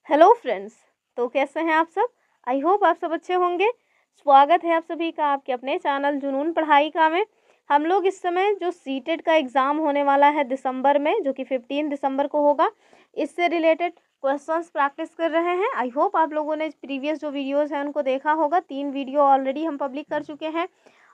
Hello friends. तो कैसे हैं आप सब? आई होप आप सब अच्छे होंगे। स्वागत है आप सभी का आपके अपने चैनल जुनून पढ़ाई का में। हम लोग इस समय जो सीटेट का एग्ज़ाम होने वाला है दिसंबर में, जो कि 15 दिसंबर को होगा, इससे रिलेटेड क्वेश्चंस प्रैक्टिस कर रहे हैं। आई होप आप लोगों ने प्रीवियस जो वीडियोज़ हैं उनको देखा होगा। 3 वीडियो ऑलरेडी हम पब्लिक कर चुके हैं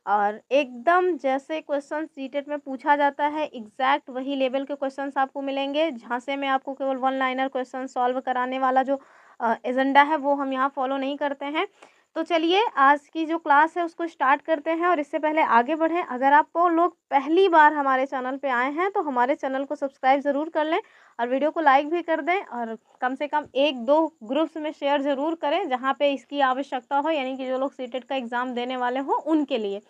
और एकदम जैसे क्वेश्चन सीटेट में पूछा जाता है एग्जैक्ट वही लेवल के क्वेश्चंस आपको मिलेंगे। झांसे में आपको केवल वन लाइनर क्वेश्चन सॉल्व कराने वाला जो एजेंडा है वो हम यहाँ फॉलो नहीं करते हैं। तो चलिए आज की जो क्लास है उसको स्टार्ट करते हैं। और इससे पहले आगे बढ़ें, अगर आपको लोग पहली बार हमारे चैनल पे आए हैं तो हमारे चैनल को सब्सक्राइब ज़रूर कर लें और वीडियो को लाइक भी कर दें और कम से कम 1-2 ग्रुप्स में शेयर ज़रूर करें जहाँ पे इसकी आवश्यकता हो, यानी कि जो लोग सीटेट का एग्ज़ाम देने वाले हों उनके लिए।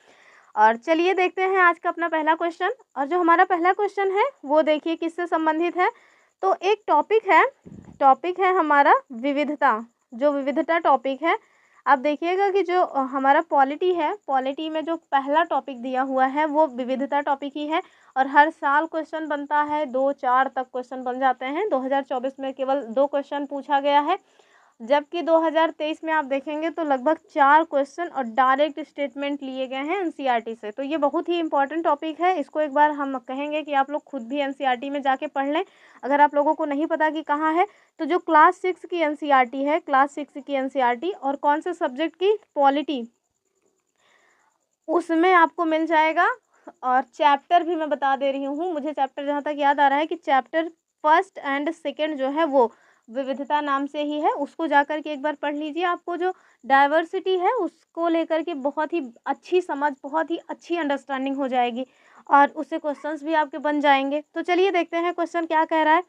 और चलिए देखते हैं आज का अपना पहला क्वेश्चन। और जो हमारा पहला क्वेश्चन है वो देखिए किससे संबंधित है। तो एक टॉपिक है हमारा विविधता। जो विविधता टॉपिक है, आप देखिएगा कि जो हमारा पॉलिटी है, पॉलिटी में जो पहला टॉपिक दिया हुआ है वो विविधता टॉपिक ही है। और हर साल क्वेश्चन बनता है, 2-4 तक क्वेश्चन बन जाते हैं। 2024 में केवल 2 क्वेश्चन पूछा गया है, जबकि 2023 में आप देखेंगे तो लगभग 4 क्वेश्चन और डायरेक्ट स्टेटमेंट लिए गए हैं एनसीईआरटी से। तो ये बहुत ही इंपॉर्टेंट टॉपिक है। इसको एक बार हम कहेंगे कि आप लोग खुद भी एनसीईआरटी में जाके पढ़ लें। अगर आप लोगों को नहीं पता कि कहाँ है, तो जो क्लास 6 की एनसीईआरटी है, क्लास 6 की एनसीईआरटी और कौन से सब्जेक्ट की, पॉलिटी, उसमें आपको मिल जाएगा। और चैप्टर भी मैं बता दे रही हूँ, मुझे चैप्टर जहाँ तक याद आ रहा है कि चैप्टर फर्स्ट एंड सेकंड जो है वो विविधता नाम से ही है। उसको जाकर के एक बार पढ़ लीजिए, आपको जो डाइवर्सिटी है उसको लेकर के बहुत ही अच्छी समझ, बहुत ही अच्छी अंडरस्टैंडिंग हो जाएगी और उससे क्वेश्चंस भी आपके बन जाएंगे। तो चलिए देखते हैं क्वेश्चन क्या कह रहा है।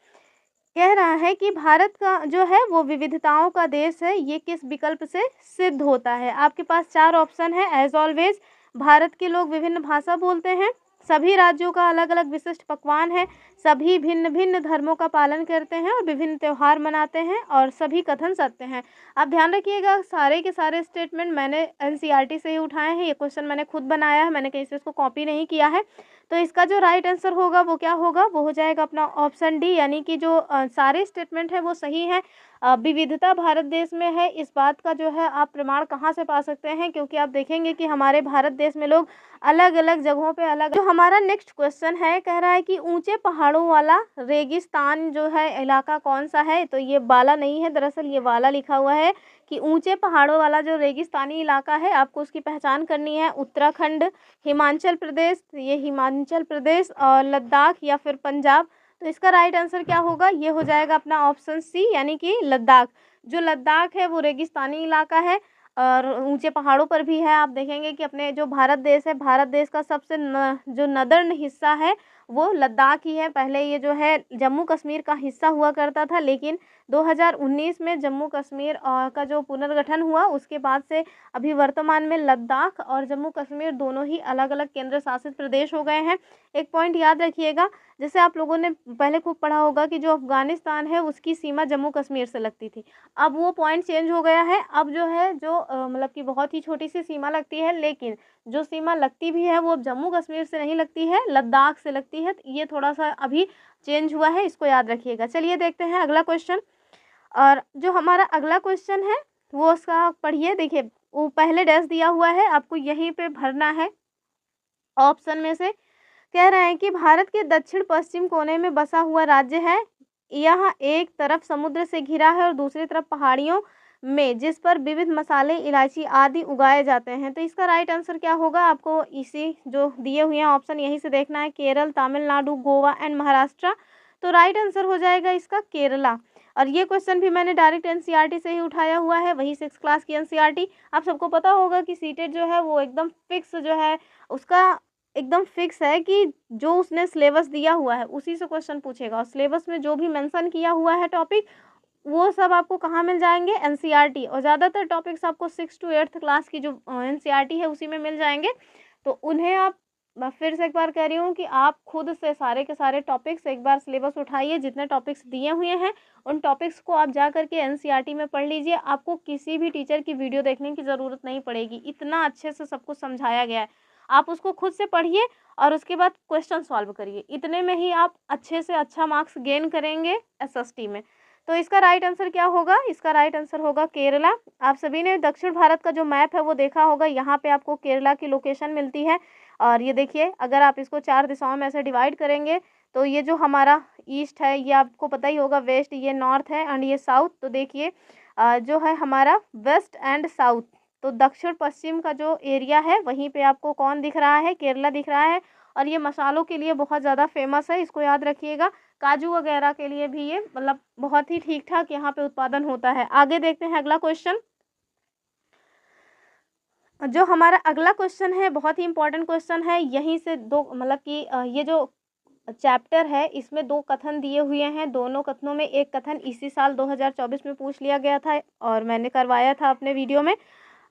कह रहा है कि भारत का जो है वो विविधताओं का देश है, ये किस विकल्प से सिद्ध होता है। आपके पास 4 ऑप्शन है। एज ऑलवेज, भारत के लोग विभिन्न भाषा बोलते हैं, सभी राज्यों का अलग अलग विशिष्ट पकवान है, सभी भिन्न भिन्न धर्मों का पालन करते हैं और विभिन्न त्यौहार मनाते हैं और सभी कथन सत्य हैं। आप ध्यान रखिएगा, सारे के सारे स्टेटमेंट मैंने एनसीईआरटी से ही उठाए हैं। ये क्वेश्चन मैंने खुद बनाया है, मैंने कहीं से इसको कॉपी नहीं किया है। तो इसका जो राइट आंसर होगा वो क्या होगा, वो हो जाएगा अपना ऑप्शन डी, यानी कि जो सारे स्टेटमेंट है वो सही है। विविधता भारत देश में है, इस बात का जो है आप प्रमाण कहाँ से पा सकते हैं, क्योंकि आप देखेंगे कि हमारे भारत देश में लोग अलग अलग जगहों पे अलग। जो हमारा नेक्स्ट क्वेश्चन है, कह रहा है कि ऊंचे पहाड़ों वाला रेगिस्तान जो है इलाका कौन सा है। तो ये बाला नहीं है, दरअसल ये वाला लिखा हुआ है कि ऊंचे पहाड़ों वाला जो रेगिस्तानी इलाका है, आपको उसकी पहचान करनी है। उत्तराखंड, हिमाचल प्रदेश, ये हिमाचल प्रदेश और लद्दाख या फिर पंजाब। तो इसका राइट आंसर क्या होगा, ये हो जाएगा अपना ऑप्शन सी, यानी कि लद्दाख। जो लद्दाख है वो रेगिस्तानी इलाका है और ऊंचे पहाड़ों पर भी है। आप देखेंगे कि अपने जो भारत देश है, भारत देश का सबसे जो नदर्न हिस्सा है वो लद्दाख ही है। पहले ये जो है जम्मू कश्मीर का हिस्सा हुआ करता था, लेकिन 2019 में जम्मू कश्मीर का जो पुनर्गठन हुआ उसके बाद से अभी वर्तमान में लद्दाख और जम्मू कश्मीर दोनों ही अलग अलग केंद्र शासित प्रदेश हो गए हैं। एक पॉइंट याद रखिएगा, जैसे आप लोगों ने पहले खूब पढ़ा होगा कि जो अफगानिस्तान है उसकी सीमा जम्मू कश्मीर से लगती थी। अब वो पॉइंट चेंज हो गया है। अब जो है जो मतलब कि बहुत ही छोटी सी सीमा लगती है, लेकिन जो सीमा लगती भी है वो अब जम्मू कश्मीर से नहीं लगती है, लद्दाख से लगती है। तो ये थोड़ा सा अभी चेंज हुआ है, इसको याद रखिएगा। चलिए देखते हैं अगला क्वेश्चन। और जो हमारा अगला क्वेश्चन है वो उसका पढ़िए, देखिए वो पहले डैश दिया हुआ है, आपको यहीं पे भरना है ऑप्शन में से। कह रहे हैं कि भारत के दक्षिण पश्चिम कोने में बसा हुआ राज्य है, यह एक तरफ समुद्र से घिरा है और दूसरी तरफ पहाड़ियों में, जिस पर विविध मसाले, इलायची आदि उगाए जाते हैं। तो इसका राइट आंसर क्या होगा, आपको इसी जो दिए हुए हैं ऑप्शन यहीं से देखना है। केरल, तमिलनाडु, गोवा एंड महाराष्ट्र। तो राइट आंसर हो जाएगा इसका केरला। और ये क्वेश्चन भी मैंने डायरेक्ट एनसीईआरटी से ही उठाया हुआ है, वही 6 क्लास की एनसीईआरटी। आप सबको पता होगा कि सीटेट जो है वो एकदम फिक्स जो है उसका एकदम फिक्स है कि जो उसने सिलेबस दिया हुआ है उसी से क्वेश्चन पूछेगा। और सिलेबस में जो भी मेंशन किया हुआ है टॉपिक, वो सब आपको कहाँ मिल जाएंगे, एनसीईआरटी। और ज़्यादातर टॉपिक्स आपको 6 to 8th क्लास की जो एनसीईआरटी है उसी में मिल जाएंगे। तो उन्हें आप, मैं फिर से एक बार कह रही हूँ कि आप खुद से सारे के सारे टॉपिक्स एक बार सिलेबस उठाइए, जितने टॉपिक्स दिए हुए हैं उन टॉपिक्स को आप जा करके एनसीईआरटी में पढ़ लीजिए। आपको किसी भी टीचर की वीडियो देखने की ज़रूरत नहीं पड़ेगी, इतना अच्छे से सब कुछ समझाया गया है। आप उसको खुद से पढ़िए और उसके बाद क्वेश्चन सॉल्व करिए, इतने में ही आप अच्छे से अच्छा मार्क्स गेन करेंगे एसएसटी में। तो इसका राइट आंसर क्या होगा? इसका राइट आंसर होगा केरला। आप सभी ने दक्षिण भारत का जो मैप है वो देखा होगा, यहाँ पे आपको केरला की लोकेशन मिलती है। और ये देखिए, अगर आप इसको 4 दिशाओं में ऐसे डिवाइड करेंगे तो ये जो हमारा ईस्ट है ये आपको पता ही होगा, वेस्ट ये नॉर्थ है एंड ये साउथ। तो देखिए जो है हमारा वेस्ट एंड साउथ, तो दक्षिण पश्चिम का जो एरिया है वहीं पे आपको कौन दिख रहा है? केरला दिख रहा है। और ये मसालों के लिए बहुत ज़्यादा फेमस है, इसको याद रखिएगा। काजू वगैरह के लिए भी ये मतलब बहुत ही ठीक ठाक यहाँ पे उत्पादन होता है। आगे देखते हैं अगला क्वेश्चन। जो हमारा अगला क्वेश्चन है बहुत ही इंपॉर्टेंट क्वेश्चन है। यहीं से दो मतलब कि ये जो चैप्टर है इसमें 2 कथन दिए हुए हैं। दोनों कथनों में एक कथन इसी साल 2024 में पूछ लिया गया था और मैंने करवाया था अपने वीडियो में।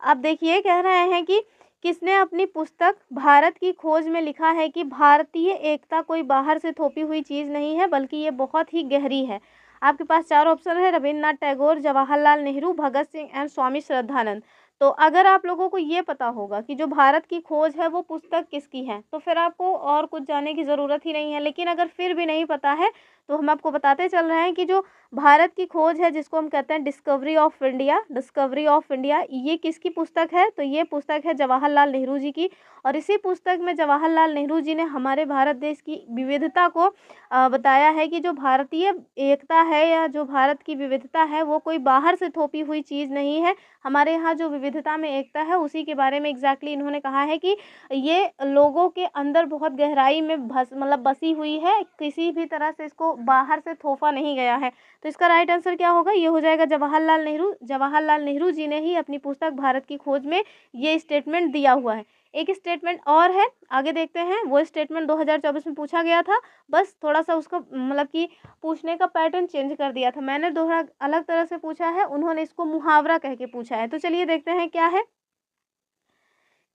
अब देखिए, कह रहे हैं कि किसने अपनी पुस्तक भारत की खोज में लिखा है कि भारतीय एकता कोई बाहर से थोपी हुई चीज़ नहीं है बल्कि ये बहुत ही गहरी है। आपके पास 4 ऑप्शन है, रविन्द्रनाथ टैगोर, जवाहरलाल नेहरू, भगत सिंह एंड स्वामी श्रद्धानंद। तो अगर आप लोगों को ये पता होगा कि जो भारत की खोज है वो पुस्तक किसकी है तो फिर आपको और कुछ जानने की ज़रूरत ही नहीं है। लेकिन अगर फिर भी नहीं पता है तो हम आपको बताते चल रहे हैं कि जो भारत की खोज है जिसको हम कहते हैं discovery of India, discovery of India, ये किसकी पुस्तक है? तो ये पुस्तक है जवाहरलाल नेहरू जी की। और इसी पुस्तक में जवाहरलाल नेहरू जी ने हमारे भारत देश की विविधता को बताया है कि जो भारतीय एकता है या जो भारत की विविधता है वो कोई बाहर से थोपी हुई चीज़ नहीं है। हमारे यहाँ जो विविधता में एकता है उसी के बारे में एग्जैक्टली इन्होंने कहा है कि ये लोगों के अंदर बहुत गहराई में बसी हुई है, किसी भी तरह से इसको बाहर से थोपा नहीं गया है। तो इसका राइट आंसर क्या होगा? ये हो जाएगा जवाहरलाल नेहरू। जवाहरलाल नेहरू जी ने ही अपनी पुस्तक भारत की खोज में ये स्टेटमेंट दिया हुआ है। एक स्टेटमेंट और है, आगे देखते हैं। वो स्टेटमेंट 2024 में पूछा गया था, बस थोड़ा सा उसका मतलब कि पूछने का पैटर्न चेंज कर दिया था। मैंने थोड़ा अलग तरह से पूछा है, उन्होंने इसको मुहावरा कह के पूछा है। तो चलिए देखते हैं क्या है।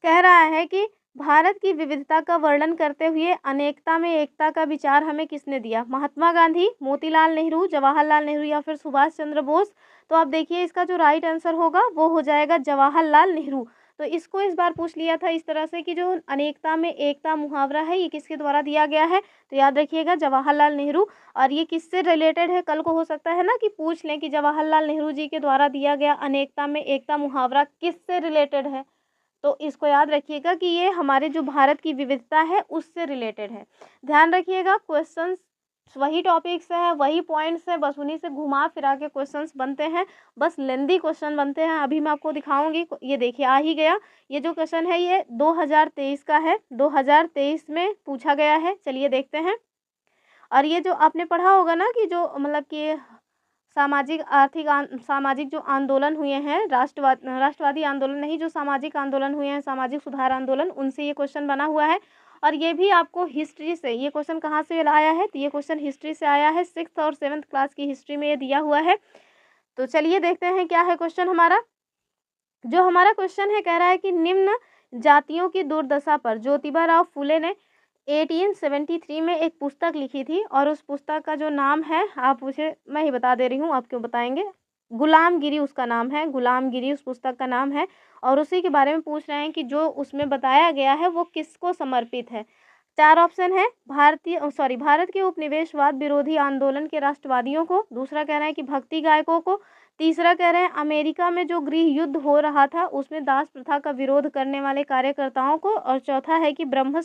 कह रहा है कि भारत की विविधता का वर्णन करते हुए अनेकता में एकता का विचार हमें किसने दिया? महात्मा गांधी, मोतीलाल नेहरू, जवाहरलाल नेहरू या फिर सुभाष चंद्र बोस। तो आप देखिए इसका जो राइट आंसर होगा वो हो जाएगा जवाहरलाल नेहरू। तो इसको इस बार पूछ लिया था इस तरह से कि जो अनेकता में एकता मुहावरा है ये किसके द्वारा दिया गया है? तो याद रखिएगा जवाहरलाल नेहरू। और ये किससे रिलेटेड है? कल को हो सकता है ना कि पूछ लें कि जवाहरलाल नेहरू जी के द्वारा दिया गया अनेकता में एकता मुहावरा किससे रिलेटेड है। तो इसको याद रखिएगा कि ये हमारे जो भारत की विविधता है उससे रिलेटेड है। ध्यान रखिएगा, क्वेश्चंस वही टॉपिक्स हैं, वही पॉइंट्स हैं, बस उन्हीं से घुमा फिरा के क्वेश्चंस बनते हैं, बस लेंदी क्वेश्चन बनते हैं। अभी मैं आपको दिखाऊंगी, ये देखिए आ ही गया। ये जो क्वेश्चन है ये 2023 का है, 2023 में पूछा गया है। चलिए देखते हैं। और ये जो आपने पढ़ा होगा ना कि जो मतलब कि सामाजिक जो आंदोलन हुए हैं, राष्ट्रवादी आंदोलन नहीं, जो सामाजिक आंदोलन हुए हैं, सामाजिक सुधार आंदोलन, उनसे ये क्वेश्चन बना हुआ है। और ये भी आपको हिस्ट्री से, ये क्वेश्चन कहाँ से आया है? तो ये क्वेश्चन हिस्ट्री से आया है, 6th और 7th क्लास की हिस्ट्री में ये दिया हुआ है। तो चलिए देखते हैं क्या है क्वेश्चन हमारा। जो हमारा क्वेश्चन है कह रहा है कि निम्न जातियों की दुर्दशा पर ज्योतिबा राव फुले ने 1873 में एक पुस्तक लिखी थी और उस पुस्तक का जो नाम है, आप उसे, मैं ही बता दे रही हूँ, आप क्यों बताएंगे, गुलामगिरी उसका नाम है, गुलामगिरी उस पुस्तक का नाम है। और उसी के बारे में पूछ रहे हैं कि जो उसमें बताया गया है वो किसको समर्पित है। 4 ऑप्शन है, भारत के उपनिवेशवाद विरोधी आंदोलन के राष्ट्रवादियों को, दूसरा कह रहे हैं कि भक्ति गायकों को, तीसरा कह रहे हैं अमेरिका में जो गृह युद्ध हो रहा था उसमें दास प्रथा का विरोध करने वाले कार्यकर्ताओं को, और चौथा है कि ब्रह्म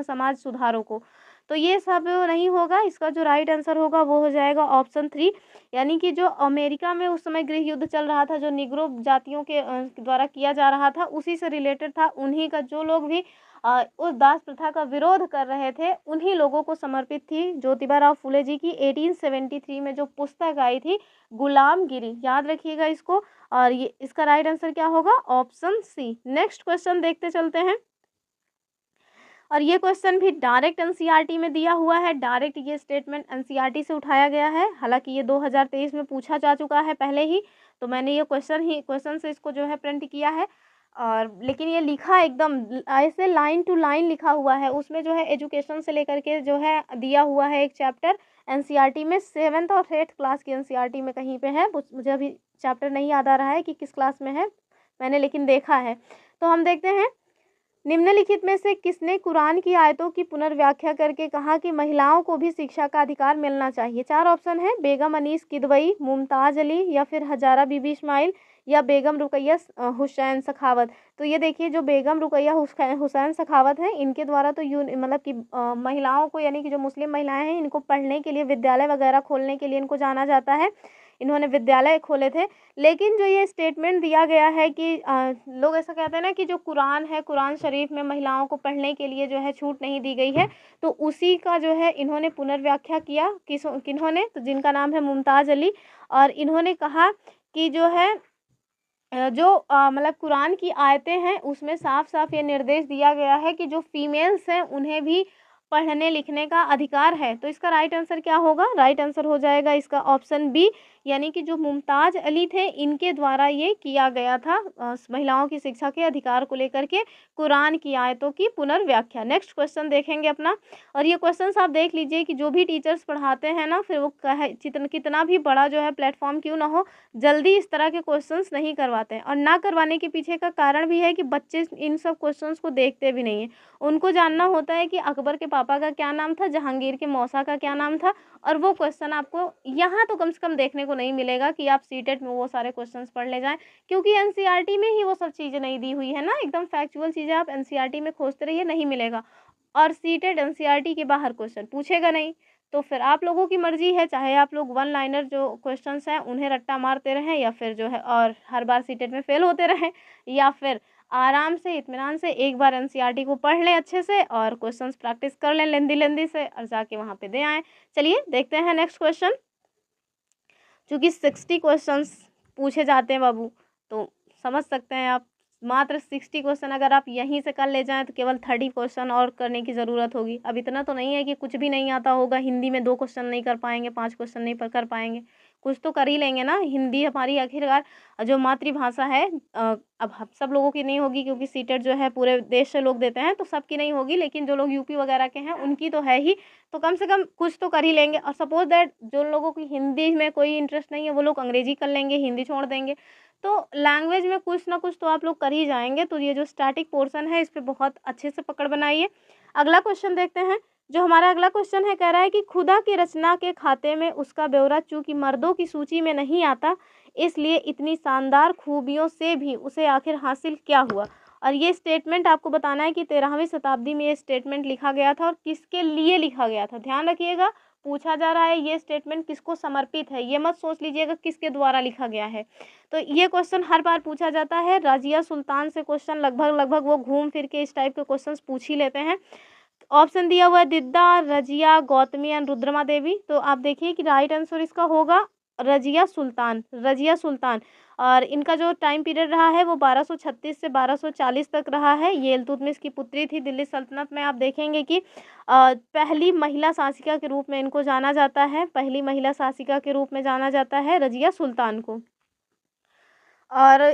समाज सुधारों को। तो ये सब नहीं होगा, इसका जो राइट आंसर होगा वो हो जाएगा ऑप्शन 3, यानी कि जो अमेरिका में उस समय गृह युद्ध चल रहा था, जो निग्रो जातियों के द्वारा किया जा रहा था, उसी से रिलेटेड था। उन्हीं का जो लोग भी उस दास प्रथा का विरोध कर रहे थे उन्हीं लोगों को समर्पित थी ज्योतिबा राव फुले जी की 1873 में जो पुस्तक आई थी गुलामगिरी। याद रखिएगा इसको। और ये इसका राइट आंसर क्या होगा? Option C. नेक्स्ट क्वेश्चन देखते चलते हैं। और ये क्वेश्चन भी डायरेक्ट एनसीईआरटी में दिया हुआ है, डायरेक्ट ये स्टेटमेंट एनसीईआरटी से उठाया गया है। हालांकि ये 2023 में पूछा जा चुका है पहले ही, तो मैंने ये क्वेश्चन से इसको जो है प्रिंट किया है। और लेकिन ये लिखा एकदम ऐसे लाइन टू लाइन लिखा हुआ है, उसमें जो है एजुकेशन से लेकर के जो है दिया हुआ है एक चैप्टर एनसीईआरटी में, 7th और 8th क्लास की एनसीईआरटी में कहीं पे है, मुझे अभी चैप्टर नहीं याद आ रहा है कि किस क्लास में है, मैंने लेकिन देखा है। तो हम देखते हैं निम्नलिखित में से किसने कुरान की आयतों की पुनर्व्याख्या करके कहा कि महिलाओं को भी शिक्षा का अधिकार मिलना चाहिए? 4 ऑप्शन है, बेगम अनीस किदवई, मुमताज़ अली या फिर हजारा बीबी इस्माइल या बेगम रुकैया हुसैन सखावत। तो ये देखिए, जो बेगम रुकैया हुसैन सखावत हैं, इनके द्वारा तो मतलब कि महिलाओं को, यानी कि जो मुस्लिम महिलाएं हैं, इनको पढ़ने के लिए विद्यालय वगैरह खोलने के लिए इनको जाना जाता है। इन्होंने विद्यालय खोले थे। लेकिन जो ये स्टेटमेंट दिया गया है कि लोग ऐसा कहते हैं ना कि जो कुरान है, कुरान शरीफ में महिलाओं को पढ़ने के लिए जो है छूट नहीं दी गई है, तो उसी का जो है इन्होंने पुनर्व्याख्या किया। किन्होंने? तो जिनका नाम है मुमताज़ अली। और इन्होंने कहा कि जो है जो मतलब कुरान की आयतें हैं, उसमें साफ साफ ये निर्देश दिया गया है कि जो फीमेल्स हैं उन्हें भी पढ़ने लिखने का अधिकार है। तो इसका राइट आंसर क्या होगा? राइट आंसर हो जाएगा इसका ऑप्शन बी, यानी कि जो मुमताज़ अली थे, इनके द्वारा ये किया गया था महिलाओं की शिक्षा के अधिकार को लेकर के कुरान की आयतों की पुनर्व्याख्या। नेक्स्ट क्वेश्चन देखेंगे अपना। और ये क्वेश्चन आप देख लीजिए कि जो भी टीचर्स पढ़ाते हैं ना, फिर वो कहे कितना भी बड़ा जो है प्लेटफॉर्म क्यों ना हो, जल्दी इस तरह के क्वेश्चंस नहीं करवाते हैं। और ना करवाने के पीछे का कारण भी है कि बच्चे इन सब क्वेश्चंस को देखते भी नहीं हैं। उनको जानना होता है कि अकबर के पापा का क्या नाम था, जहांगीर के मौसा का क्या नाम था। और वो क्वेश्चन आपको यहाँ तो कम से कम देखने को नहीं मिलेगा कि आप सीटेट में वो सारे क्वेश्चंस पढ़ ले जाएं, क्योंकि एनसीईआरटी में ही वो सब चीज़ें नहीं दी हुई है ना। एकदम फैक्चुअल चीज़ें आप एनसीईआरटी में खोजते रहिए, नहीं मिलेगा। और सीटेट एनसीईआरटी के बाहर क्वेश्चन पूछेगा नहीं। तो फिर आप लोगों की मर्जी है, चाहे आप लोग वन लाइनर जो क्वेश्चंस हैं उन्हें रट्टा मारते रहें, या फिर जो है और हर बार सीटेट में फेल होते रहें, या फिर आराम से इत्मीनान से एक बार एनसीईआरटी को पढ़ लें अच्छे से और क्वेश्चंस प्रैक्टिस कर लें लेंदी से, और जाके वहाँ पे दे आएँ। चलिए देखते हैं नेक्स्ट क्वेश्चन। चूँकि 60 क्वेश्चंस पूछे जाते हैं बाबू, तो समझ सकते हैं आप, मात्र 60 क्वेश्चन अगर आप यहीं से कर ले जाएं तो केवल 30 क्वेश्चन और करने की ज़रूरत होगी। अब इतना तो नहीं है कि कुछ भी नहीं आता होगा, हिंदी में 2 क्वेश्चन नहीं कर पाएंगे, 5 क्वेश्चन नहीं कर पाएंगे, कुछ तो कर ही लेंगे ना। हिंदी हमारी आखिरकार जो मातृभाषा है, अब हम सब लोगों की नहीं होगी, क्योंकि सीटेट जो है पूरे देश से लोग देते हैं, तो सबकी नहीं होगी, लेकिन जो लोग यूपी वगैरह के हैं उनकी तो है ही। तो कम से कम कुछ तो कर ही लेंगे। और सपोज दैट जो लोगों की हिंदी में कोई इंटरेस्ट नहीं है, वो लोग अंग्रेजी कर लेंगे, हिंदी छोड़ देंगे। तो लैंग्वेज में कुछ ना कुछ तो आप लोग कर ही जाएंगे। तो ये जो स्टैटिक पोर्शन है, इस पर बहुत अच्छे से पकड़ बनाइए। अगला क्वेश्चन देखते हैं। जो हमारा अगला क्वेश्चन है, कह रहा है कि खुदा की रचना के खाते में उसका ब्यौरा चूंकि मर्दों की सूची में नहीं आता, इसलिए इतनी शानदार खूबियों से भी उसे आखिर हासिल क्या हुआ। और ये स्टेटमेंट आपको बताना है कि 13वीं शताब्दी में ये स्टेटमेंट लिखा गया था और किसके लिए लिखा गया था। ध्यान रखिएगा, पूछा जा रहा है ये स्टेटमेंट किसको समर्पित है, ये मत सोच लीजिएगा किसके द्वारा लिखा गया है। तो ये क्वेश्चन हर बार पूछा जाता है। रजिया सुल्तान से क्वेश्चन लगभग वो घूम फिर के इस टाइप के क्वेश्चंस पूछ ही लेते हैं। ऑप्शन दिया हुआ है दिद्दा, रजिया, गौतमी एंड रुद्रमा देवी। तो आप देखिए कि राइट आंसर इसका होगा रजिया सुल्तान, रजिया सुल्तान। और इनका जो टाइम पीरियड रहा है वो 1236 से 1240 तक रहा है। ये इल्तुतमिश की पुत्री थी। दिल्ली सल्तनत में आप देखेंगे कि पहली महिला शासिका के रूप में इनको जाना जाता है, पहली महिला शासिका के रूप में जाना जाता है रजिया सुल्तान को। और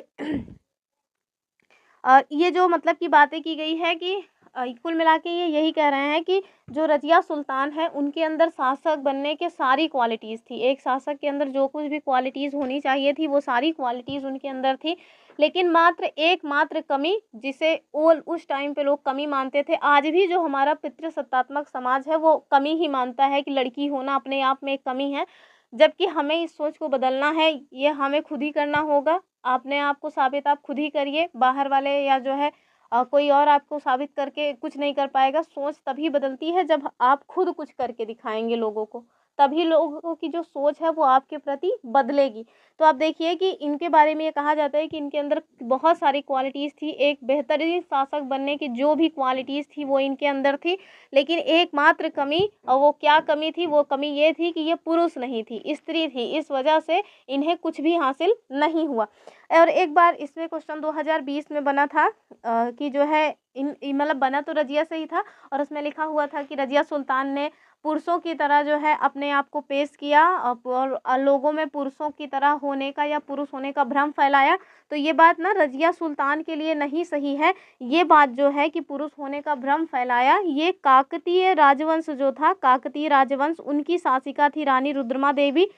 ये जो मतलब की बातें की गई है कि कुल मिला के ये यही कह रहे हैं कि जो रजिया सुल्तान है उनके अंदर शासक बनने के सारी क्वालिटीज़ थी। एक शासक के अंदर जो कुछ भी क्वालिटीज़ होनी चाहिए थी वो सारी क्वालिटीज़ उनके अंदर थी। लेकिन एकमात्र कमी, जिसे उस टाइम पे लोग कमी मानते थे, आज भी जो हमारा पितृसत्तात्मक समाज है वो कमी ही मानता है कि लड़की होना अपने आप में एक कमी है। जबकि हमें इस सोच को बदलना है, ये हमें खुद ही करना होगा। अपने आप को साबित आप खुद ही करिए, बाहर वाले या जो है कोई और आपको साबित करके कुछ नहीं कर पाएगा। सोच तभी बदलती है जब आप खुद कुछ करके दिखाएंगे लोगों को, तभी लोगों की जो सोच है वो आपके प्रति बदलेगी। तो आप देखिए कि इनके बारे में ये कहा जाता है कि इनके अंदर बहुत सारी क्वालिटीज़ थी। एक बेहतरीन शासक बनने की जो भी क्वालिटीज़ थी वो इनके अंदर थी। लेकिन एकमात्र कमी, और वो क्या कमी थी, वो कमी ये थी कि ये पुरुष नहीं थी, स्त्री थी। इस वजह से इन्हें कुछ भी हासिल नहीं हुआ। और एक बार इसमें क्वेश्चन 2020 में बना था कि जो है मतलब बना तो रजिया से ही था, और उसमें लिखा हुआ था कि रजिया सुल्तान ने पुरुषों की तरह जो है अपने आप को पेश किया और लोगों में पुरुषों की तरह होने का या पुरुष होने का भ्रम फैलाया। तो ये बात ना रजिया सुल्तान के लिए नहीं सही है। ये बात जो है कि पुरुष होने का भ्रम फैलाया, ये काकतीय राजवंश जो था, काकतीय राजवंश, उनकी शासिका थी रानी रुद्रमा देवी।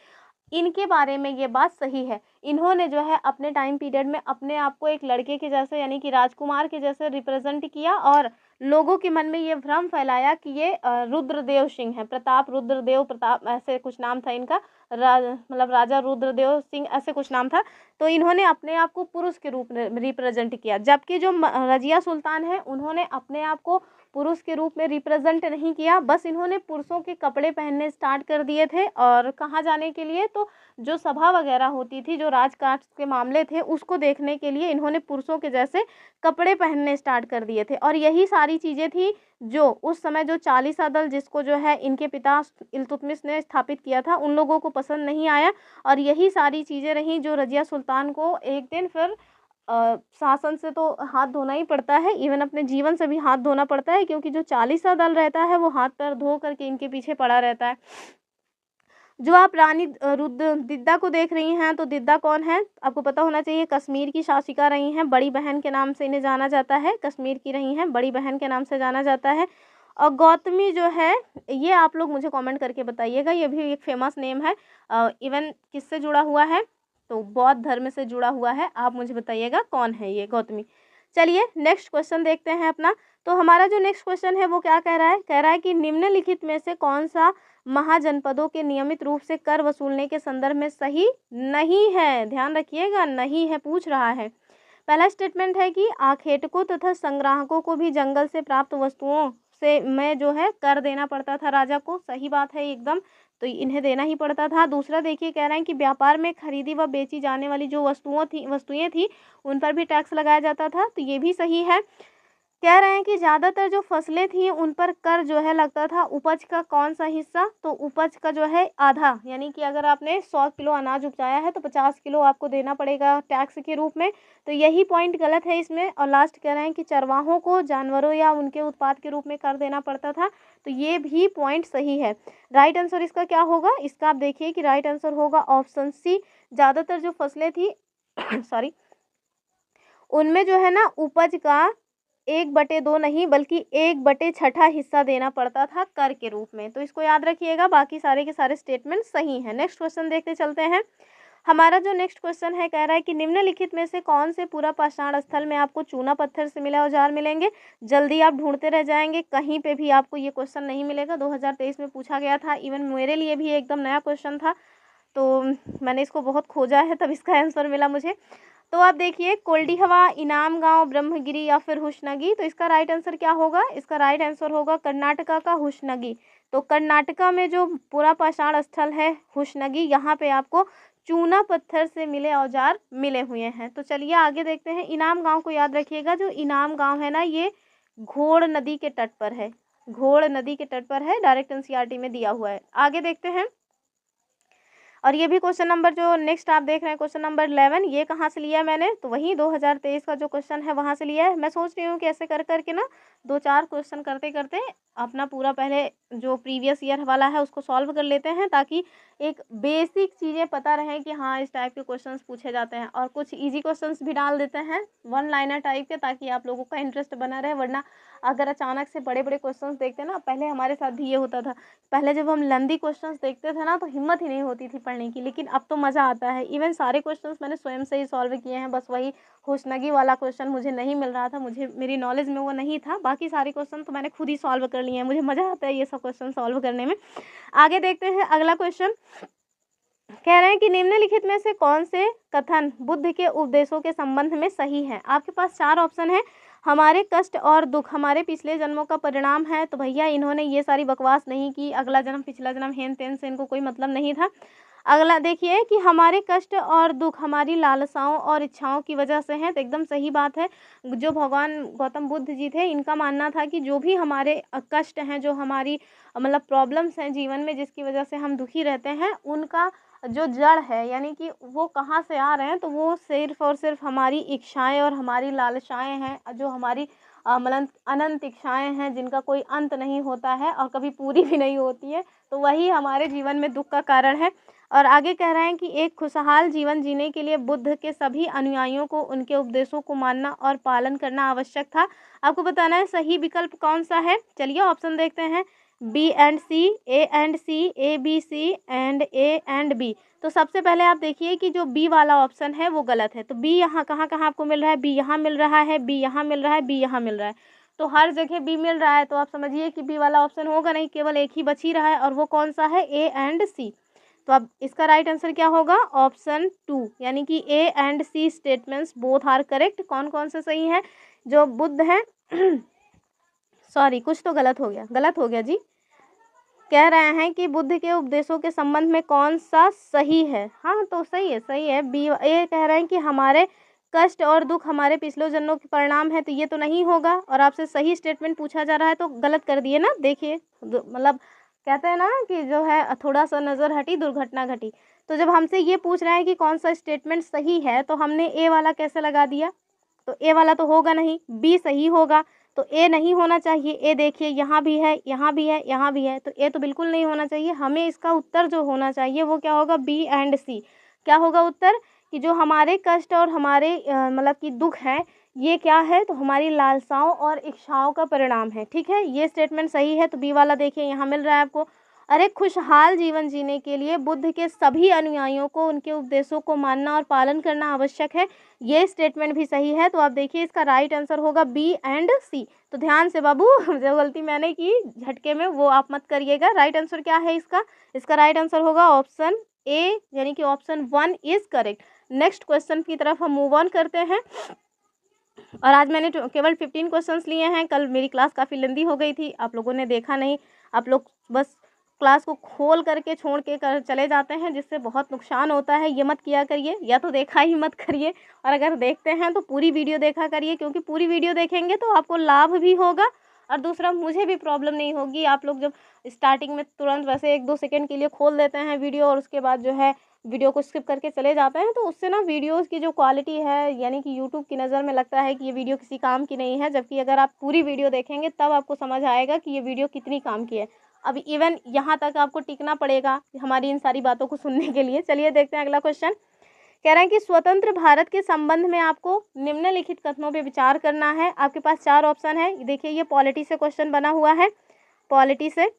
इनके बारे में ये बात सही है। इन्होंने जो है अपने टाइम पीरियड में अपने आप को एक लड़के के जैसे यानी कि राजकुमार के जैसे रिप्रेजेंट किया और लोगों के मन में ये भ्रम फैलाया कि ये रुद्रदेव सिंह है। प्रताप रुद्रदेव प्रताप ऐसे कुछ नाम था इनका, मतलब राजा रुद्रदेव सिंह ऐसे कुछ नाम था। तो इन्होंने अपने आप को पुरुष के रूप में रिप्रेजेंट किया, जबकि जो रजिया सुल्तान है उन्होंने अपने आप को पुरुष के रूप में रिप्रेजेंट नहीं किया, बस इन्होंने पुरुषों के कपड़े पहनने स्टार्ट कर दिए थे। और कहाँ जाने के लिए, तो जो सभा वगैरह होती थी, जो राजकाज के मामले थे, उसको देखने के लिए इन्होंने पुरुषों के जैसे कपड़े पहनने स्टार्ट कर दिए थे। और यही सारी चीज़ें थी जो उस समय जो चालीसा दल जिसको जो है इनके पिता इल्तुतमिश ने स्थापित किया था, उन लोगों को पसंद नहीं आया। और यही सारी चीज़ें रहीं जो रजिया सुल्तान को एक दिन फिर शासन से तो हाथ धोना ही पड़ता है, इवन अपने जीवन से भी हाथ धोना पड़ता है, क्योंकि जो चालीसा दल रहता है वो हाथ पैर धो करके इनके पीछे पड़ा रहता है। जो आप रानी दिद्दा को देख रही हैं, तो दिद्दा कौन है आपको पता होना चाहिए। कश्मीर की शासिका रही हैं, बड़ी बहन के नाम से इन्हें जाना जाता है। कश्मीर की रही हैं, बड़ी बहन के नाम से जाना जाता है। और गौतमी जो है, ये आप लोग मुझे कमेंट करके बताइएगा, ये भी एक फेमस नेम है। इवन किससे जुड़ा हुआ है, तो बौद्ध धर्म से जुड़ा हुआ है। आप मुझे बताइएगा कौन है ये गौतमी। चलिए नेक्स्ट क्वेश्चन देखते हैं अपना। तो हमारा जो नेक्स्ट क्वेश्चन है वो क्या कह रहा है कि निम्नलिखित में से कौन सा महाजनपदों के नियमित रूप से कर वसूलने के संदर्भ में सही नहीं है। ध्यान रखिएगा, नहीं है पूछ रहा है। पहला स्टेटमेंट है कि आखेटकों तथा संग्राहकों को भी जंगल से प्राप्त वस्तुओं से में जो है कर देना पड़ता था राजा को। सही बात है एकदम, तो इन्हें देना ही पड़ता था। दूसरा देखिए, कह रहे हैं कि व्यापार में खरीदी व बेची जाने वाली जो वस्तुएं थी उन पर भी टैक्स लगाया जाता था, तो ये भी सही है। कह रहे हैं कि ज़्यादातर जो फसलें थी उन पर कर जो है लगता था। उपज का कौन सा हिस्सा, तो उपज का जो है आधा, यानी कि अगर आपने 100 किलो अनाज उपजाया है तो 50 किलो आपको देना पड़ेगा टैक्स के रूप में। तो यही पॉइंट गलत है इसमें। और लास्ट कह रहे हैं कि चरवाहों को जानवरों या उनके उत्पाद के रूप में कर देना पड़ता था, तो ये भी पॉइंट सही है। राइट आंसर इसका क्या होगा, इसका आप देखिए कि राइट आंसर होगा ऑप्शन सी। ज़्यादातर जो फसलें थी सॉरी, उनमें जो है ना उपज का 1/2 नहीं बल्कि 1/6 हिस्सा देना पड़ता था कर के रूप में। तो इसको याद रखिएगा, बाकी सारे के सारे स्टेटमेंट सही हैं। नेक्स्ट क्वेश्चन देखते चलते हैं। हमारा जो नेक्स्ट क्वेश्चन है, कह रहा है कि निम्नलिखित में से कौन से पूरा पाषाण स्थल में आपको चूना पत्थर से मिले औजार मिलेंगे। जल्दी आप ढूंढते रह जाएंगे, कहीं पे भी आपको ये क्वेश्चन नहीं मिलेगा। 2023 में पूछा गया था, इवन मेरे लिए भी एकदम नया क्वेश्चन था, तो मैंने इसको बहुत खोजा है तब इसका आंसर मिला मुझे। तो आप देखिए, कोल्डीहवा, इनाम गांव, ब्रह्मगिरी या फिर हुशनगी। तो इसका राइट आंसर क्या होगा, इसका राइट आंसर होगा कर्नाटका का हुशनगी। तो कर्नाटका में जो पूरा पाषाण स्थल है हुशनगी, यहाँ पे आपको चूना पत्थर से मिले औजार मिले हुए हैं। तो चलिए आगे देखते हैं। इनाम गांव को याद रखिएगा, जो इनाम गांव है ना, ये घोड़ नदी के तट पर है। घोड़ नदी के तट पर है, डायरेक्ट एनसीईआरटी में दिया हुआ है। आगे देखते हैं। और ये भी क्वेश्चन नंबर जो नेक्स्ट आप देख रहे हैं, क्वेश्चन नंबर 11, ये कहाँ से लिया है मैंने, तो वही 2023 का जो क्वेश्चन है वहाँ से लिया है। मैं सोच रही हूँ कि ऐसे कर करके ना 2-4 क्वेश्चन करते करते अपना पूरा पहले जो प्रीवियस ईयर वाला है उसको सॉल्व कर लेते हैं, ताकि एक बेसिक चीज़ें पता रहें कि हाँ इस टाइप के क्वेश्चंस पूछे जाते हैं। और कुछ इजी क्वेश्चंस भी डाल देते हैं 1 लाइनर टाइप के, ताकि आप लोगों का इंटरेस्ट बना रहे। वरना अगर अचानक से बड़े बड़े क्वेश्चंस देखते ना, पहले हमारे साथ भी ये होता था, पहले जब हम लेंथी क्वेश्चंस देखते थे ना तो हिम्मत ही नहीं होती थी पढ़ने की, लेकिन अब तो मज़ा आता है। इवन सारे क्वेश्चंस मैंने स्वयं से ही सॉल्व किए हैं, बस वही हुशनगी वाला क्वेश्चन मुझे नहीं मिल रहा था, मुझे मेरी नॉलेज में वो नहीं था। बाकी सारे क्वेश्चन तो मैंने खुद ही सॉल्व कर लिए हैं, मुझे मज़ा आता है ये सब क्वेश्चन सॉल्व करने में। आगे देखते हैं अगला क्वेश्चन। कह रहे हैं कि निम्नलिखित में से कौन से कथन बुद्ध के उपदेशों के संबंध में सही है। आपके पास 4 ऑप्शन है। हमारे कष्ट और दुख हमारे पिछले जन्मों का परिणाम है, तो भैया इन्होंने ये सारी बकवास नहीं की, अगला जन्म पिछला जन्म हेन तेन से इनको कोई मतलब नहीं था। अगला देखिए कि हमारे कष्ट और दुख हमारी लालसाओं और इच्छाओं की वजह से हैं, तो एकदम सही बात है। जो भगवान गौतम बुद्ध जी थे, इनका मानना था कि जो भी हमारे कष्ट हैं, जो हमारी मतलब प्रॉब्लम्स हैं जीवन में, जिसकी वजह से हम दुखी रहते हैं, उनका जो जड़ है यानी कि वो कहाँ से आ रहे हैं, तो वो सिर्फ़ और सिर्फ हमारी इच्छाएं और हमारी लालसाएं हैं, जो हमारी मतलब अनंत इच्छाएं हैं, जिनका कोई अंत नहीं होता है और कभी पूरी भी नहीं होती है, तो वही हमारे जीवन में दुख का कारण है। और आगे कह रहे हैं कि एक खुशहाल जीवन जीने के लिए बुद्ध के सभी अनुयायियों को उनके उपदेशों को मानना और पालन करना आवश्यक था। आपको बताना है सही विकल्प कौन सा है। चलिए ऑप्शन देखते हैं। B and C, A and C, A B C and A and B. तो सबसे पहले आप देखिए कि जो बी वाला ऑप्शन है वो गलत है। तो बी यहाँ कहाँ कहाँ आपको मिल रहा है, बी यहाँ मिल रहा है, बी यहाँ मिल रहा है, बी यहाँ मिल रहा है। तो हर जगह बी मिल रहा है, तो आप समझिए कि बी वाला ऑप्शन होगा नहीं, केवल एक ही बच ही रहा है, और वो कौन सा है, ए एंड सी। तो अब इसका राइट आंसर क्या होगा, ऑप्शन 2, यानी कि A and C statements both are correct. कौन कौन से सही हैं, जो बुद्ध हैं सॉरी कुछ तो गलत हो गया जी। कह रहे हैं कि बुद्ध के उपदेशों के संबंध में कौन सा सही है। हाँ तो सही है बी। ये कह रहे हैं कि हमारे कष्ट और दुख हमारे पिछले जन्मों के परिणाम है, तो ये तो नहीं होगा, और आपसे सही स्टेटमेंट पूछा जा रहा है तो गलत कर दिए ना। देखिए मतलब कहते हैं ना कि जो है थोड़ा सा नज़र हटी दुर्घटना घटी। तो जब हमसे ये पूछ रहे हैं कि कौन सा स्टेटमेंट सही है, तो हमने ए वाला कैसे लगा दिया, तो ए वाला तो होगा नहीं, बी सही होगा, तो ए नहीं होना चाहिए। ए देखिए यहाँ भी है, यहाँ भी है, यहाँ भी है, तो ए तो बिल्कुल नहीं होना चाहिए। हमें इसका उत्तर जो होना चाहिए वो क्या होगा, बी एंड सी। क्या होगा उत्तर, कि जो हमारे कष्ट और हमारे मतलब कि दुख है, ये क्या है, तो हमारी लालसाओं और इच्छाओं का परिणाम है। ठीक है, ये स्टेटमेंट सही है, तो बी वाला देखिए यहाँ मिल रहा है आपको। अरे खुशहाल जीवन जीने के लिए बुद्ध के सभी अनुयायियों को उनके उपदेशोों को मानना और पालन करना आवश्यक है, ये स्टेटमेंट भी सही है। तो आप देखिए इसका राइट आंसर होगा बी एंड सी। तो ध्यान से बाबू जो गलती मैंने की झटके में वो आप मत करिएगा। राइट आंसर क्या है इसका राइट आंसर होगा ऑप्शन ए, यानी कि option 1 is correct. Next question की तरफ हम मूव ऑन करते हैं। और आज मैंने केवल 15 क्वेश्चंस लिए हैं। कल मेरी क्लास काफ़ी लंबी हो गई थी, आप लोगों ने देखा नहीं। आप लोग बस क्लास को खोल करके छोड़ के चले जाते हैं, जिससे बहुत नुकसान होता है। ये मत किया करिए, या तो देखा ही मत करिए, और अगर देखते हैं तो पूरी वीडियो देखा करिए, क्योंकि पूरी वीडियो देखेंगे तो आपको लाभ भी होगा, और दूसरा मुझे भी प्रॉब्लम नहीं होगी। आप लोग जब स्टार्टिंग में तुरंत वैसे 1-2 सेकेंड के लिए खोल देते हैं वीडियो, और उसके बाद जो है वीडियो को स्किप करके चले जाते हैं, तो उससे ना वीडियोस की जो क्वालिटी है, यानी कि यूट्यूब की नज़र में लगता है कि ये वीडियो किसी काम की नहीं है। जबकि अगर आप पूरी वीडियो देखेंगे तब आपको समझ आएगा कि ये वीडियो कितनी काम की है। अब इवन यहाँ तक आपको टिकना पड़ेगा हमारी इन सारी बातों को सुनने के लिए। चलिए देखते हैं अगला क्वेश्चन। कह रहे हैं कि स्वतंत्र भारत के संबंध में आपको निम्नलिखित कथनों पर विचार करना है। आपके पास 4 ऑप्शन है। देखिए ये पॉलिटी से क्वेश्चन बना हुआ है। पॉलिटी से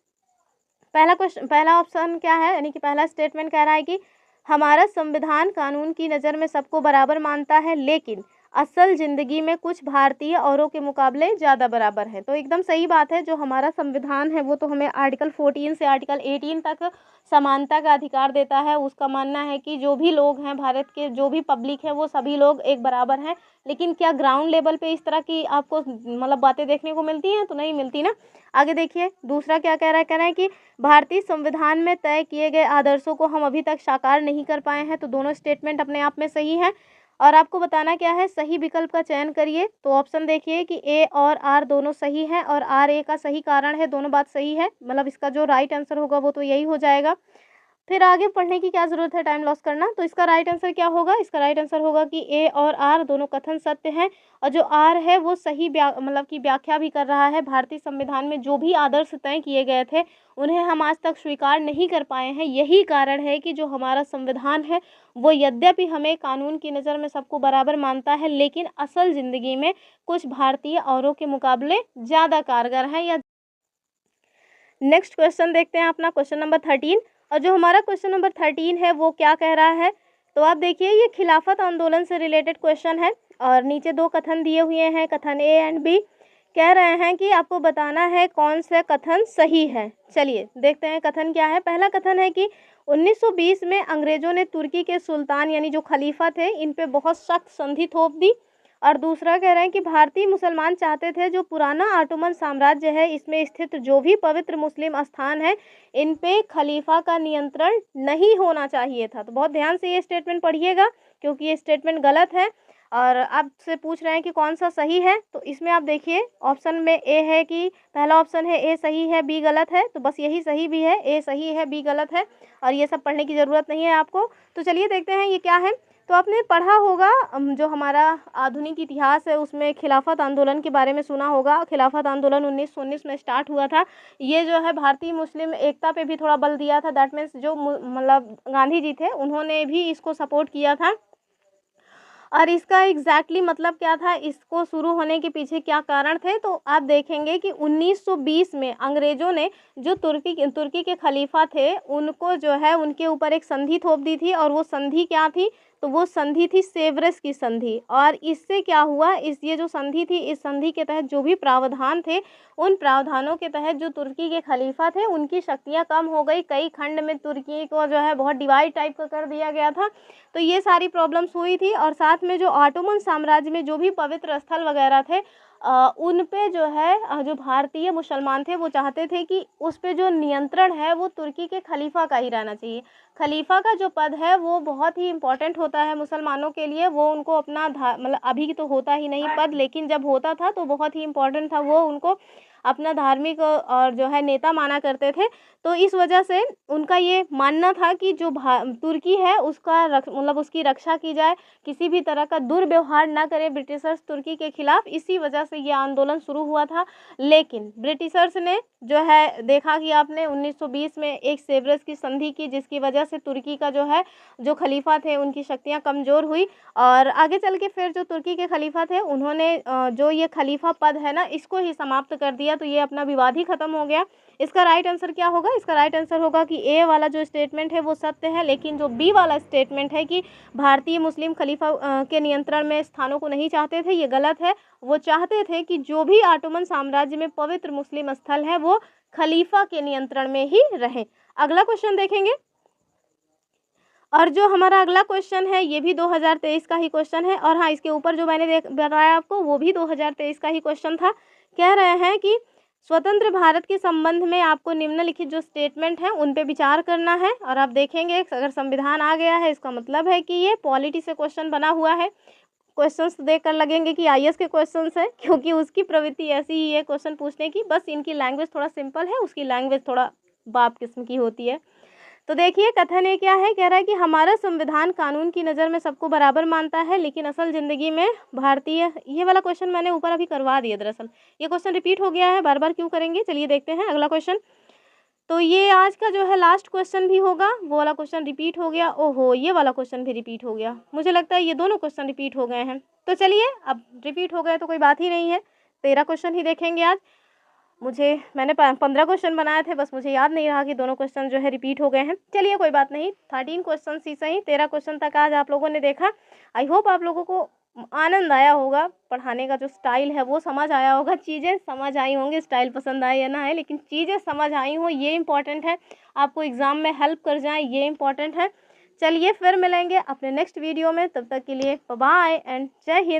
पहला ऑप्शन क्या है, यानी कि पहला स्टेटमेंट कह रहा है कि हमारा संविधान कानून की नज़र में सबको बराबर मानता है, लेकिन असल ज़िंदगी में कुछ भारतीय औरों के मुकाबले ज़्यादा बराबर है। तो एकदम सही बात है। जो हमारा संविधान है वो तो हमें आर्टिकल 14 से आर्टिकल 18 तक समानता का अधिकार देता है। उसका मानना है कि जो भी लोग हैं भारत के, जो भी पब्लिक है, वो सभी लोग एक बराबर हैं। लेकिन क्या ग्राउंड लेवल पे इस तरह की आपको मतलब बातें देखने को मिलती हैं, तो नहीं मिलती ना। आगे देखिए दूसरा क्या कह रहा है कि भारतीय संविधान में तय किए गए आदर्शों को हम अभी तक साकार नहीं कर पाए हैं। तो दोनों स्टेटमेंट अपने आप में सही है, और आपको बताना क्या है, सही विकल्प का चयन करिए। तो ऑप्शन देखिए कि ए और आर दोनों सही हैं, और आर ए का सही कारण है, दोनों बात सही है। मतलब इसका जो राइट आंसर होगा वो तो यही हो जाएगा। फिर आगे पढ़ने की क्या ज़रूरत है, टाइम लॉस करना। तो इसका राइट आंसर क्या होगा, इसका राइट आंसर होगा कि ए और आर दोनों कथन सत्य हैं, और जो आर है वो सही मतलब की व्याख्या भी कर रहा है। भारतीय संविधान में जो भी आदर्श तय किए गए थे उन्हें हम आज तक स्वीकार नहीं कर पाए हैं। यही कारण है कि जो हमारा संविधान है वो यद्यपि हमें कानून की नज़र में सबको बराबर मानता है, लेकिन असल ज़िंदगी में कुछ भारतीय औरों के मुकाबले ज़्यादा कारगर है। या नेक्स्ट क्वेश्चन देखते हैं अपना, क्वेश्चन नंबर 13। और जो हमारा क्वेश्चन नंबर 13 है वो क्या कह रहा है, तो आप देखिए ये खिलाफत आंदोलन से रिलेटेड क्वेश्चन है, और नीचे 2 कथन दिए हुए हैं, कथन ए एंड बी। कह रहे हैं कि आपको बताना है कौन सा कथन सही है। चलिए देखते हैं कथन क्या है। पहला कथन है कि 1920 में अंग्रेज़ों ने तुर्की के सुल्तान यानी जो खलीफा थे इन पे बहुत सख्त संधि थोप दी। और दूसरा कह रहे हैं कि भारतीय मुसलमान चाहते थे जो पुराना ऑटोमन साम्राज्य है इसमें स्थित जो भी पवित्र मुस्लिम स्थान है इन पे खलीफा का नियंत्रण नहीं होना चाहिए था। तो बहुत ध्यान से ये स्टेटमेंट पढ़िएगा, क्योंकि ये स्टेटमेंट गलत है। और आपसे पूछ रहे हैं कि कौन सा सही है, तो इसमें आप देखिए ऑप्शन में ए है कि पहला ऑप्शन है ए सही है बी गलत है, तो बस यही सही भी है, ए सही है बी गलत है, और ये सब पढ़ने की ज़रूरत नहीं है आपको। तो चलिए देखते हैं ये क्या है। तो आपने पढ़ा होगा जो हमारा आधुनिक इतिहास है उसमें खिलाफत आंदोलन के बारे में सुना होगा। खिलाफत आंदोलन 1919 में स्टार्ट हुआ था। ये जो है भारतीय मुस्लिम एकता पे भी थोड़ा बल दिया था। दैट मीन्स जो मतलब गांधी जी थे उन्होंने भी इसको सपोर्ट किया था। और इसका एग्जैक्टली मतलब क्या था, इसको शुरू होने के पीछे क्या कारण थे, तो आप देखेंगे कि 1920 में अंग्रेज़ों ने जो तुर्की के खलीफा थे उनको जो है उनके ऊपर एक संधि थोप दी थी। और वो संधि क्या थी, तो वो संधि थी सेवरस की संधि। और इससे क्या हुआ, ये जो संधि थी, इस संधि के तहत जो भी प्रावधान थे, उन प्रावधानों के तहत जो तुर्की के खलीफा थे उनकी शक्तियाँ कम हो गई। कई खंड में तुर्की को जो है बहुत डिवाइड टाइप का कर दिया गया था। तो ये सारी प्रॉब्लम्स हुई थी। और साथ में जो ऑटोमन साम्राज्य में जो भी पवित्र स्थल वगैरह थे, उन पे जो है जो भारतीय मुसलमान थे वो चाहते थे कि उस पे जो नियंत्रण है वो तुर्की के खलीफा का ही रहना चाहिए। खलीफा का जो पद है वो बहुत ही इम्पोर्टेंट होता है मुसलमानों के लिए। वो उनको अपना मतलब अभी तो होता ही नहीं पद, लेकिन जब होता था तो बहुत ही इम्पोर्टेंट था। वो उनको अपना धार्मिक और जो है नेता माना करते थे। तो इस वजह से उनका ये मानना था कि जो तुर्की है उसका मतलब उसकी रक्षा की जाए, किसी भी तरह का दुर्व्यवहार ना करे ब्रिटिशर्स तुर्की के खिलाफ। इसी वजह से ये आंदोलन शुरू हुआ था। लेकिन ब्रिटिशर्स ने जो है देखा कि आपने 1920 में एक सेवरस की संधि की, जिसकी वजह से तुर्की का जो है जो खलीफा थे उनकी शक्तियाँ कमज़ोर हुई। और आगे चल के फिर जो तुर्की के खलीफा थे उन्होंने जो ये खलीफा पद है ना इसको ही समाप्त कर दिया। तो ये अपना विवाद ही ख़त्म हो गया। इसका राइट आंसर क्या होगा, इसका राइट आंसर होगा कि ए वाला जो स्टेटमेंट है वो सत्य है। लेकिन जो बी वाला स्टेटमेंट है कि भारतीय मुस्लिम खलीफा के नियंत्रण में स्थानों को नहीं चाहते थे, ये गलत है। वो चाहते थे कि जो भी ऑटोमन साम्राज्य में पवित्र मुस्लिम स्थल है वो खलीफा के नियंत्रण में ही रहे। अगला क्वेश्चन देखेंगे। और जो हमारा अगला क्वेश्चन है ये भी 2023 का ही क्वेश्चन है। और हाँ, इसके ऊपर जो मैंने बताया आपको वो भी 2023 का ही क्वेश्चन था। कह रहे हैं कि स्वतंत्र भारत के संबंध में आपको निम्नलिखित जो स्टेटमेंट है उन पे विचार करना है। और आप देखेंगे अगर संविधान आ गया है इसका मतलब है कि ये पॉलिटी से क्वेश्चन बना हुआ है। क्वेश्चंस देखकर लगेंगे कि आईएएस के क्वेश्चंस हैं, क्योंकि उसकी प्रवृत्ति ऐसी ही है क्वेश्चन पूछने की। बस इनकी लैंग्वेज थोड़ा सिंपल है, उसकी लैंग्वेज थोड़ा बाप किस्म की होती है। तो देखिए कथन ये क्या है, कह रहा है कि हमारा संविधान कानून की नज़र में सबको बराबर मानता है, लेकिन असल ज़िंदगी में भारतीय, ये वाला क्वेश्चन मैंने ऊपर अभी करवा दिया। दरअसल ये क्वेश्चन रिपीट हो गया है, बार बार क्यों करेंगे। चलिए देखते हैं अगला क्वेश्चन। तो ये आज का जो है लास्ट क्वेश्चन भी होगा। वो वाला क्वेश्चन रिपीट हो गया, ओहो ये वाला क्वेश्चन भी रिपीट हो गया। मुझे लगता है ये दोनों क्वेश्चन रिपीट हो गए हैं। तो चलिए अब रिपीट हो गए तो कोई बात ही नहीं है, 13 क्वेश्चन ही देखेंगे आज। मैंने 15 क्वेश्चन बनाए थे, बस मुझे याद नहीं रहा कि दोनों क्वेश्चन जो है रिपीट हो गए हैं। चलिए कोई बात नहीं, 13 क्वेश्चन ही सही, 13 क्वेश्चन तक आज आप लोगों ने देखा। आई होप आप लोगों को आनंद आया होगा, पढ़ाने का जो स्टाइल है वो समझ आया होगा, चीज़ें समझ आई होंगी। स्टाइल पसंद आए या ना आए, लेकिन चीज़ें समझ आई हो ये इंपॉर्टेंट है। आपको एग्ज़ाम में हेल्प कर जाए ये इंपॉर्टेंट है। चलिए फिर मिलेंगे अपने नेक्स्ट वीडियो में, तब तक के लिए बाय बाय एंड जय हिंद।